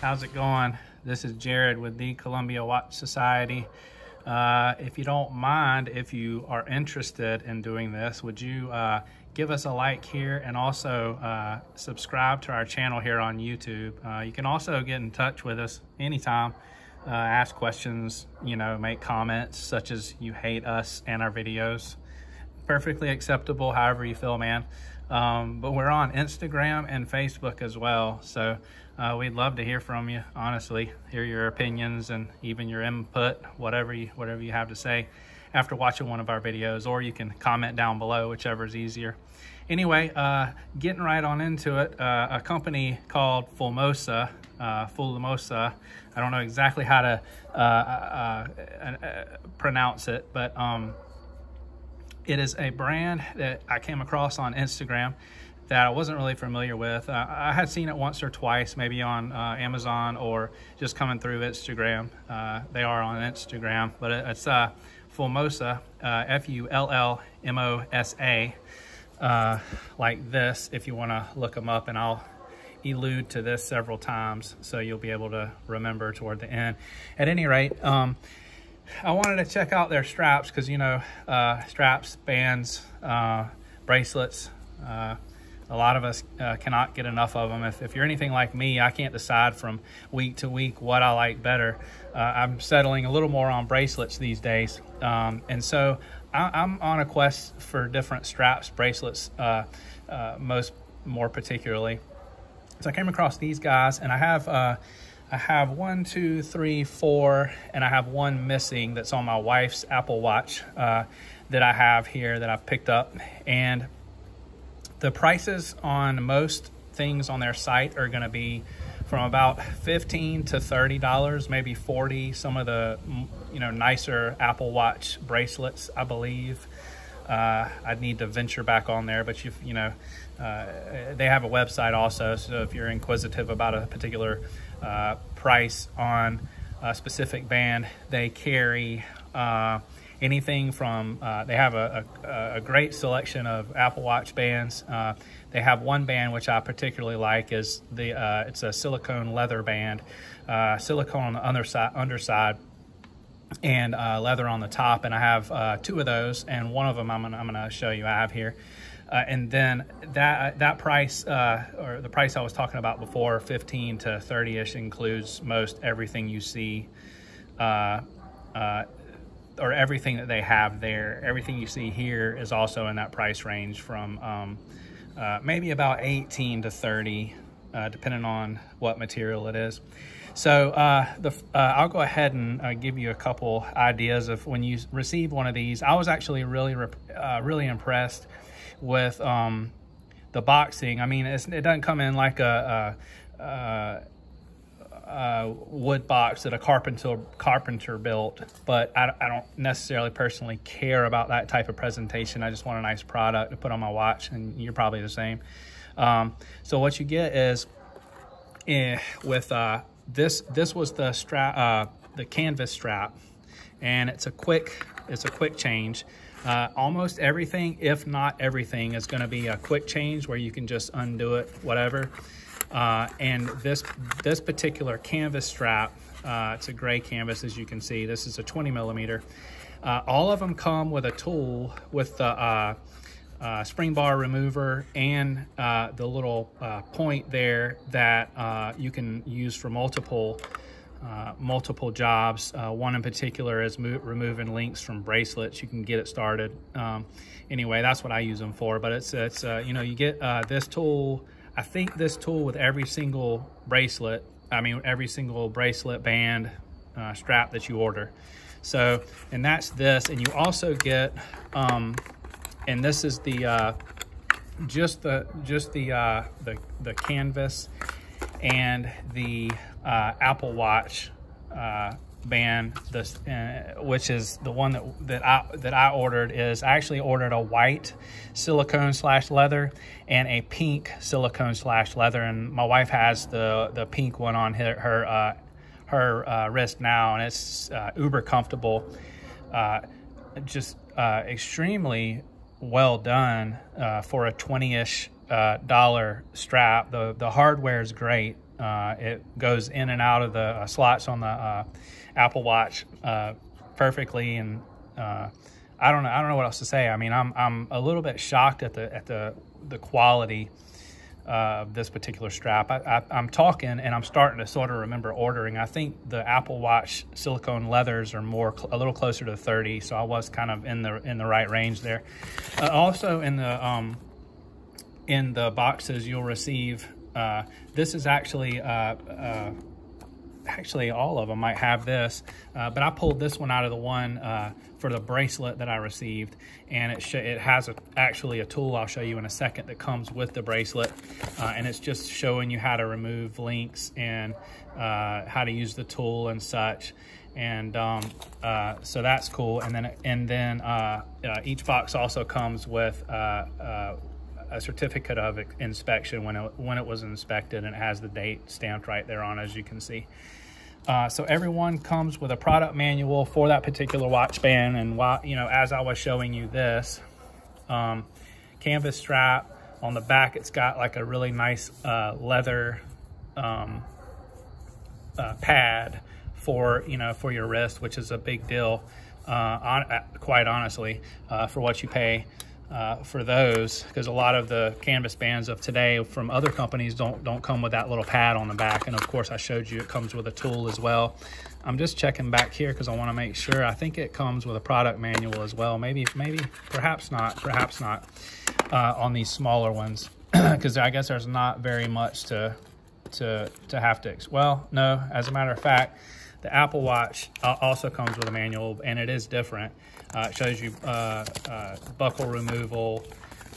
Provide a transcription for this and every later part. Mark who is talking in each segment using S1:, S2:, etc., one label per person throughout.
S1: How's it going? This is Jared with the Columbia Watch Society. If you don't mind, if you are interested in doing this, would you give us a like here and also subscribe to our channel here on YouTube. You can also get in touch with us anytime, ask questions, make comments such as you hate us and our videos. Perfectly acceptable, however you feel, man. But we're on Instagram and Facebook as well, so we'd love to hear from you, honestly, hear your opinions and even your input, whatever you have to say after watching one of our videos, or you can comment down below, whichever is easier. Anyway, getting right on into it, a company called Fullmosa, Fullmosa, I don't know exactly how to pronounce it, but it is a brand that I came across on Instagram that I wasn't really familiar with. I had seen it once or twice, maybe on Amazon or just coming through Instagram. They are on Instagram, but it's Fullmosa, Fullmosa, like this, if you want to look them up, and I'll allude to this several times so you'll be able to remember toward the end. At any rate, I wanted to check out their straps because, straps, bands, bracelets, a lot of us cannot get enough of them. If you're anything like me, I can't decide from week to week what I like better. I'm settling a little more on bracelets these days. And so I'm on a quest for different straps, bracelets, more particularly. So I came across these guys, and I have 1, 2, 3, 4, and I have one missing that's on my wife's Apple Watch that I have here that I've picked up. And the prices on most things on their site are going to be from about $15 to $30, maybe $40. Some of the nicer Apple Watch bracelets, I believe. I'd need to venture back on there, but they have a website also, so if you're inquisitive about a particular price on a specific band, they carry anything from they have a great selection of Apple Watch bands. They have one band which I particularly like, is it's a silicone leather band, silicone on the underside and leather on the top, and I have 2 of those, and one of them I'm gonna show you I have here. And then that price, or the price I was talking about before, 15 to 30-ish, includes most everything you see, or everything that they have there. Everything you see here is also in that price range from maybe about 18 to 30, depending on what material it is. So I'll go ahead and give you a couple ideas of when you receive one of these. I was actually really impressed with the boxing. I mean, it doesn't come in like a wood box that a carpenter built, but I don't necessarily personally care about that type of presentation. I just want a nice product to put on my watch, and you're probably the same. So what you get is with this was the strap, the canvas strap, and it's a quick change. Almost everything, if not everything, is going to be a quick change where you can just undo it, whatever. And this particular canvas strap, it's a gray canvas, as you can see. This is a 20 millimeter. All of them come with a tool with the spring bar remover and the little point there that you can use for multiple jobs. One in particular is removing links from bracelets. You can get it started. Anyway, that's what I use them for. But it's you get this tool. I think this tool with every single bracelet. I mean, every single bracelet, band, strap that you order. So, and that's this. And you also get, and this is the just the canvas and the Apple Watch band, which is the one that I ordered. Is I actually ordered a white silicone / leather and a pink silicone / leather, and my wife has the pink one on her wrist now, and it's uber comfortable, just extremely well done for a $20-ish dollar strap. The hardware is great. It goes in and out of the slots on the Apple Watch perfectly, and I don't know what else to say. I mean, I'm a little bit shocked at the quality of this particular strap. I'm talking and I'm starting to sort of remember ordering. I think the Apple Watch silicone leathers are a little closer to 30, so I was kind of in the right range there. Also in the boxes you'll receive, this is actually all of them might have this, but I pulled this one out of the one for the bracelet that I received, and it has actually a tool I'll show you in a second that comes with the bracelet, and it's just showing you how to remove links and how to use the tool and such. And so that's cool. And then each box also comes with a certificate of inspection when it was inspected, and it has the date stamped right there on, as you can see. So everyone comes with a product manual for that particular watch band. And while, as I was showing you this canvas strap on the back, it's got like a really nice leather pad for your wrist, which is a big deal, quite honestly, for what you pay for those, because a lot of the canvas bands of today from other companies don't come with that little pad on the back. And of course I showed you it comes with a tool as well. I'm just checking back here because I want to make sure. I think it comes with a product manual as well. Maybe perhaps not on these smaller ones, because I guess there's not very much to have to, well, no, as a matter of fact, the Apple Watch also comes with a manual, and it is different. It shows you buckle removal.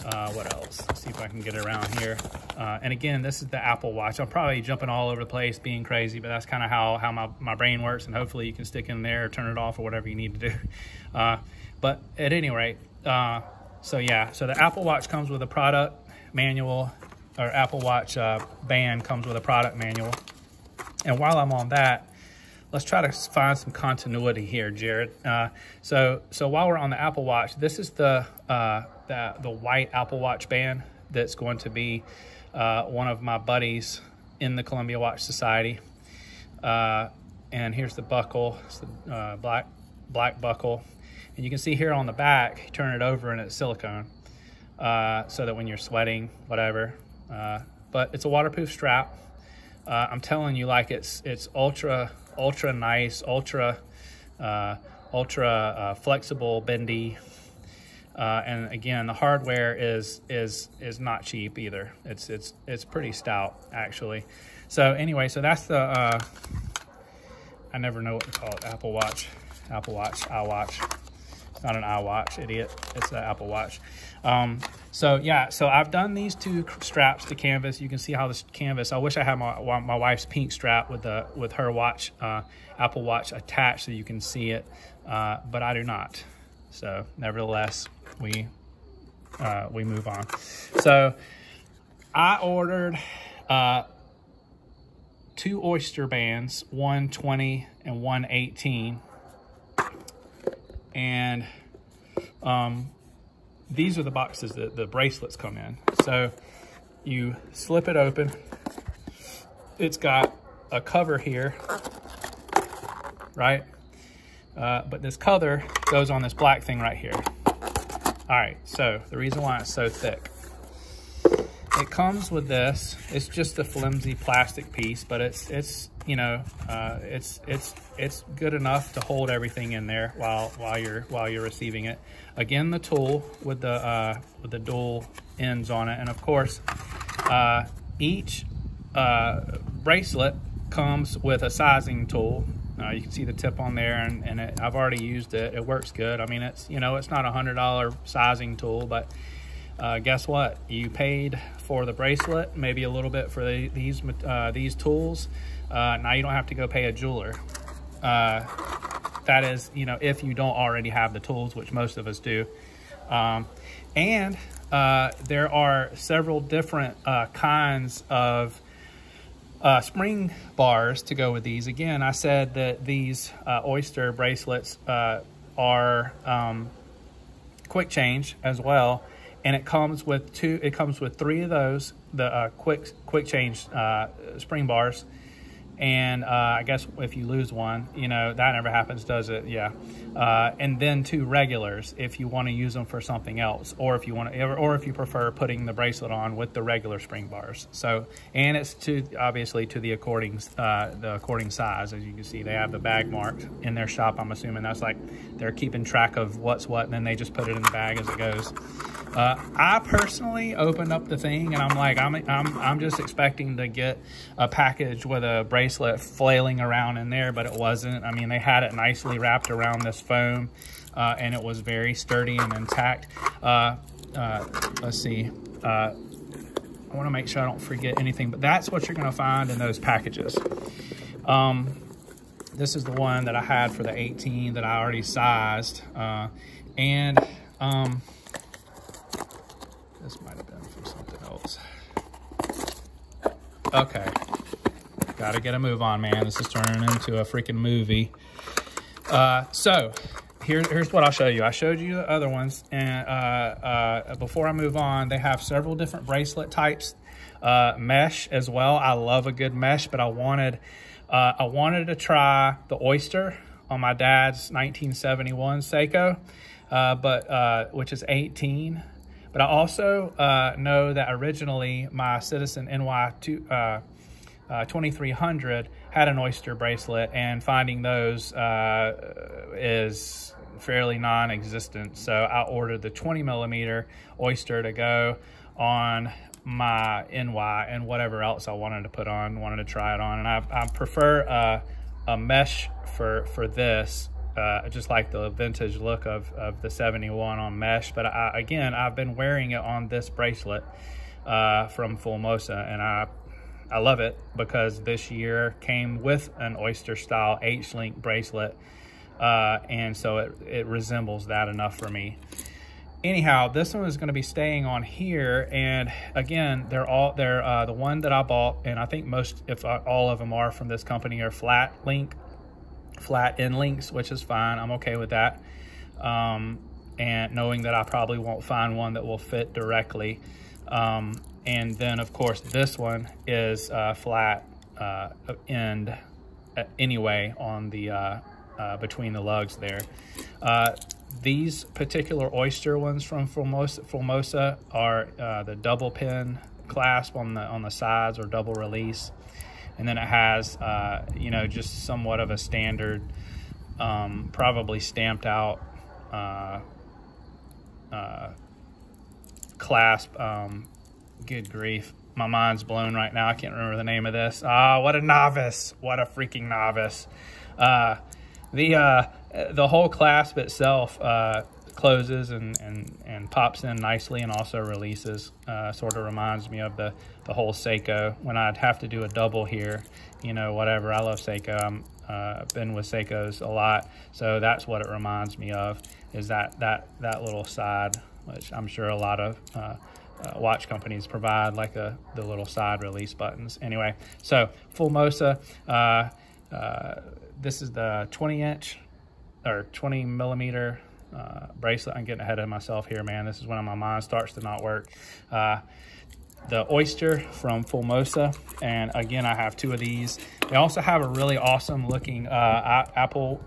S1: What else? Let's see if I can get it around here. And again, this is the Apple Watch. I'm probably jumping all over the place, being crazy, but that's kind of how my brain works, and hopefully you can stick in there or turn it off or whatever you need to do. But at any rate, so yeah, so the Apple Watch comes with a product manual, or Apple Watch band comes with a product manual. And while I'm on that, let's try to find some continuity here, Jared. So while we're on the Apple Watch, this is the white Apple Watch band that's going to be one of my buddies in the Columbia Watch Society. And here's the buckle. It's the black buckle. And you can see here on the back, you turn it over and it's silicone, so that when you're sweating, whatever. But it's a waterproof strap. I'm telling you, like, it's ultra nice, ultra flexible, bendy, and again, the hardware is not cheap either. It's pretty stout, actually. So anyway, so that's the I never know what to call it. Apple Watch, iWatch. It's not an iWatch, idiot. It's an Apple Watch. So yeah, so I've done these two straps to canvas. You can see how this canvas, I wish I had my wife's pink strap with her watch, Apple Watch attached, so you can see it, but I do not. So nevertheless, we move on. So I ordered 2 oyster bands, 120 and 118, and these are the boxes that the bracelets come in. So you slip it open. It's got a cover here, right? But this cover goes on this black thing right here. All right, so the reason why it's so thick, it comes with this. It's just a flimsy plastic piece, but it's you know, it's good enough to hold everything in there while you're receiving it. Again, the tool with the dual ends on it, and of course, each bracelet comes with a sizing tool. You can see the tip on there, and I've already used it. It works good. I mean, it's, you know, it's not a $100 sizing tool, but guess what? You paid for the bracelet, maybe a little bit for these tools. Now you don't have to go pay a jeweler. That is, you know, if you don't already have the tools, which most of us do. And there are several different kinds of spring bars to go with these. Again, I said that these oyster bracelets are quick change as well, and it comes with 3 of those quick change spring bars. And I guess if you lose one, you know, that never happens, does it? Yeah. And then 2 regulars if you want to use them for something else, or if you want to, or if you prefer putting the bracelet on with the regular spring bars. So, and it's obviously to the according size. As you can see, they have the bag marked in their shop. I'm assuming that's like they're keeping track of what's what, and then they just put it in the bag as it goes. I personally opened up the thing, and I'm like, I'm just expecting to get a package with a bracelet flailing around in there, but it wasn't. I mean, they had it nicely wrapped around this foam, and it was very sturdy and intact. Let's see. I want to make sure I don't forget anything, but that's what you're going to find in those packages. This is the one that I had for the 18 that I already sized, and this might have been from something else. Okay. Gotta get a move on, man. This is turning into a freaking movie. So here's what I'll show you. I showed you the other ones, and before I move on, they have several different bracelet types. Mesh as well. I love a good mesh, but I wanted to try the oyster on my dad's 1971 Seiko, which is 18. But I also know that originally my Citizen NY 2300 had an oyster bracelet, and finding those is fairly non-existent. So I ordered the 20mm oyster to go on my NY and whatever else I wanted to put on, wanted to try it on. And I prefer a mesh for this. Just like the vintage look of the 71 on mesh. But again, I've been wearing it on this bracelet from Fullmosa, and I love it because this year came with an oyster style H-link bracelet, and so it resembles that enough for me. Anyhow, this one is going to be staying on here, and again, they're the one that I bought, and I think most, if all of them are from this company, are flat end links, which is fine. I'm okay with that. And knowing that I probably won't find one that will fit directly. And then of course this one is flat end anyway on the between the lugs there. These particular oyster ones from Fullmosa are the double pin clasp on the sides, or double release. And then it has, you know, just somewhat of a standard, probably stamped out clasp. Good grief. My mind's blown right now. I can't remember the name of this. What a novice. What a freaking novice. The whole clasp itself closes and pops in nicely, and also releases. Sort of reminds me of the whole Seiko when I'd have to do a double here, you know, whatever. I love Seiko. I've been with Seikos a lot, so that's what it reminds me of, is that little side, which I'm sure a lot of watch companies provide, like the little side release buttons. Anyway, so Fullmosa, this is the 20-inch or 20mm bracelet. I'm getting ahead of myself here, man. This is when my mind starts to not work. The oyster from Fullmosa, and again, I have 2 of these. They also have a really awesome looking Apple.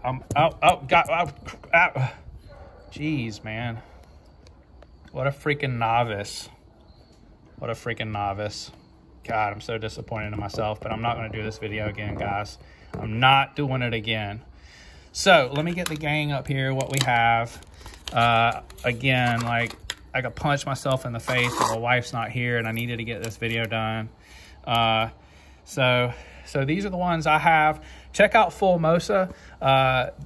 S1: Jeez, man, what a freaking novice! What a freaking novice! God, I'm so disappointed in myself. But I'm not going to do this video again, guys. I'm not doing it again. So let me get the gang up here. What we have, again, like, I could punch myself in the face, but my wife's not here, and I needed to get this video done. So these are the ones I have. Check out Fullmosa, Fullmosa.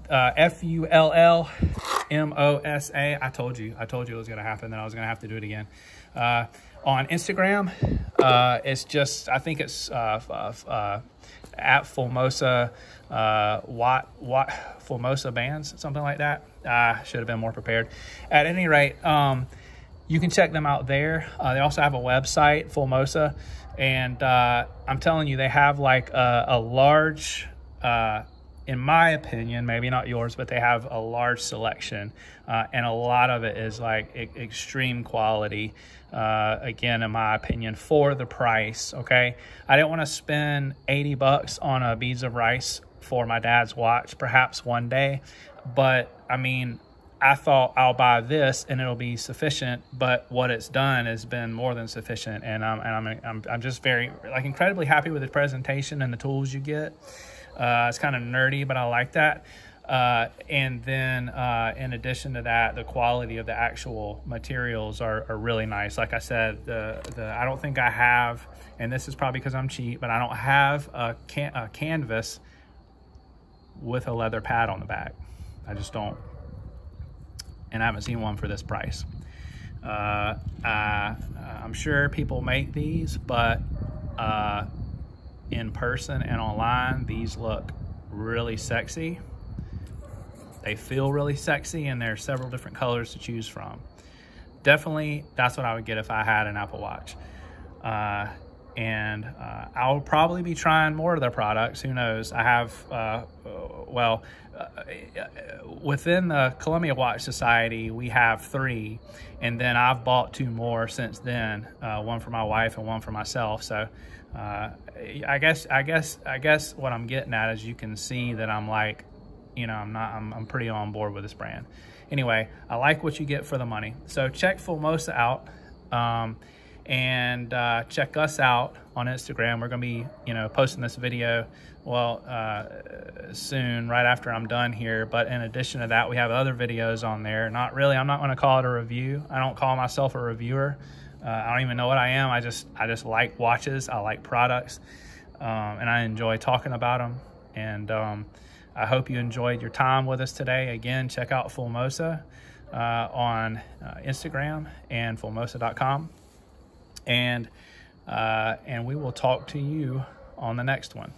S1: I told you it was gonna happen, that I was gonna have to do it again. On Instagram, it's just, I think it's at Fullmosa, Fullmosa bands, something like that. Should have been more prepared. At any rate, you can check them out there. They also have a website, Fullmosa, and I'm telling you, they have like a large in my opinion, maybe not yours, but they have a large selection, and a lot of it is like extreme quality. Again, in my opinion, for the price. Okay, I didn't want to spend 80 bucks on a beads of rice for my dad's watch, perhaps one day, but I mean, I thought I'll buy this and it'll be sufficient, but what it's done has been more than sufficient, and I'm just very, like, incredibly happy with the presentation and the tools you get. It's kind of nerdy, but I like that. And then in addition to that, the quality of the actual materials are really nice. Like I said, I don't think I have, and this is probably because I'm cheap, but I don't have a canvas with a leather pad on the back. I just don't. And I haven't seen one for this price. I'm sure people make these, but in person and online, these look really sexy. They feel really sexy, and there's several different colors to choose from. Definitely, that's what I would get if I had an Apple Watch. And I'll probably be trying more of their products. Who knows? I have, within the Columbia Watch Society, we have 3, and then I've bought 2 more since then. One for my wife and one for myself. So I guess what I'm getting at is you can see that I'm like, you know, I'm pretty on board with this brand. Anyway, I like what you get for the money. So check Fullmosa out. And check us out on Instagram. We're gonna be, you know, posting this video, well, soon, right after I'm done here. But in addition to that, we have other videos on there. Not really, I'm not gonna call it a review. I don't call myself a reviewer. I don't even know what I am. I just like watches, I like products, and I enjoy talking about them. And I hope you enjoyed your time with us today. Again, check out Fullmosa on Instagram and fullmosa.com. And we will talk to you on the next one.